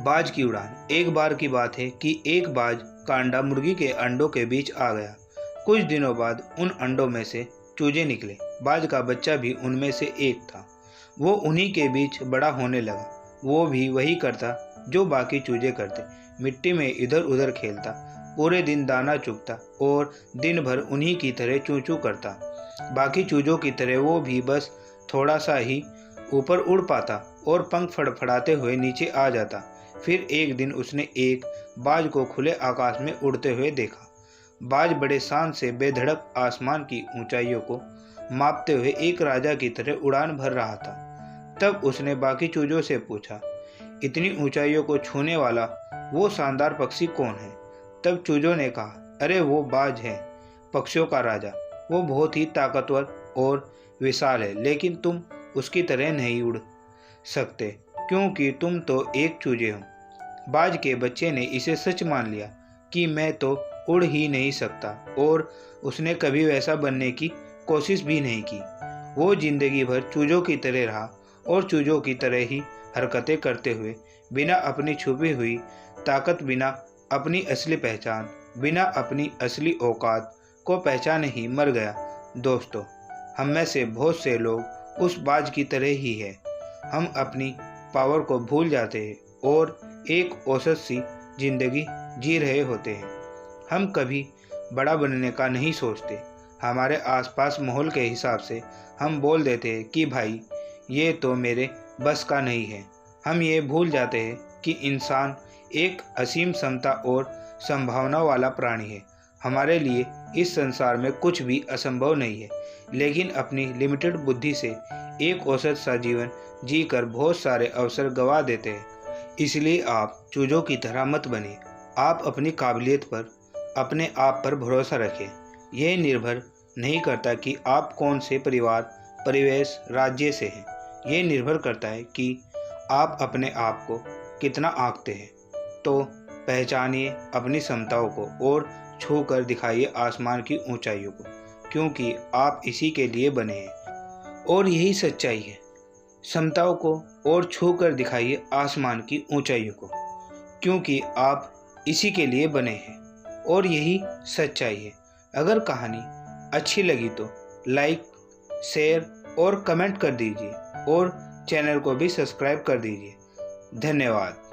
बाज की उड़ान। एक बार की बात है कि एक बाज का अंडा मुर्गी के अंडों के बीच आ गया। कुछ दिनों बाद उन अंडों में से चूजे निकले। बाज का बच्चा भी उनमें से एक था। वो उन्हीं के बीच बड़ा होने लगा। वो भी वही करता जो बाकी चूजे करते, मिट्टी में इधर उधर खेलता, पूरे दिन दाना चुगता और दिन भर उन्हीं की तरह चूं चूं करता। बाकी चूजों की तरह वो भी बस थोड़ा सा ही ऊपर उड़ पाता और पंख फड़फड़ाते हुए नीचे आ जाता। फिर एक दिन उसने एक बाज को खुले आकाश में उड़ते हुए देखा। बाज बड़े शान से बेधड़क आसमान की ऊंचाइयों को मापते हुए एक राजा की तरह उड़ान भर रहा था। तब उसने बाकी चूजों से पूछा, इतनी ऊंचाइयों को छूने वाला वो शानदार पक्षी कौन है? तब चूजों ने कहा, अरे वो बाज है, पक्षियों का राजा। वो बहुत ही ताकतवर और विशाल है, लेकिन तुम उसकी तरह नहीं उड़ सकते क्योंकि तुम तो एक चूजे हो। बाज के बच्चे ने इसे सच मान लिया कि मैं तो उड़ ही नहीं सकता और उसने कभी वैसा बनने की कोशिश भी नहीं की। वो जिंदगी भर चूजों की तरह रहा और चूजों की तरह ही हरकतें करते हुए, बिना अपनी छुपी हुई ताकत, बिना अपनी असली पहचान, बिना अपनी असली औकात को पहचाने ही मर गया। दोस्तों, हम में से बहुत से लोग उस बाज की तरह ही है। हम अपनी पावर को भूल जाते हैं और एक औसत सी जिंदगी जी रहे होते हैं। हम कभी बड़ा बनने का नहीं सोचते। हमारे आसपास माहौल के हिसाब से हम बोल देते हैं कि भाई ये तो मेरे बस का नहीं है। हम ये भूल जाते हैं कि इंसान एक असीम क्षमता और संभावना वाला प्राणी है। हमारे लिए इस संसार में कुछ भी असंभव नहीं है, लेकिन अपनी लिमिटेड बुद्धि से एक औसत सा जीवन जीकर बहुत सारे अवसर गंवा देते हैं। इसलिए आप चूजों की तरह मत बने। आप अपनी काबिलियत पर, अपने आप पर भरोसा रखें। यह निर्भर नहीं करता कि आप कौन से परिवार, परिवेश, राज्य से हैं। यह निर्भर करता है कि आप अपने आप को कितना आंकते हैं। तो पहचानिए अपनी क्षमताओं को और छू कर दिखाइए आसमान की ऊंचाइयों को, क्योंकि आप इसी के लिए बने हैं और यही सच्चाई है। क्षमताओं को और छू कर दिखाइए आसमान की ऊंचाइयों को, क्योंकि आप इसी के लिए बने हैं और यही सच्चाई है। अगर कहानी अच्छी लगी तो लाइक, शेयर और कमेंट कर दीजिए और चैनल को भी सब्सक्राइब कर दीजिए। धन्यवाद।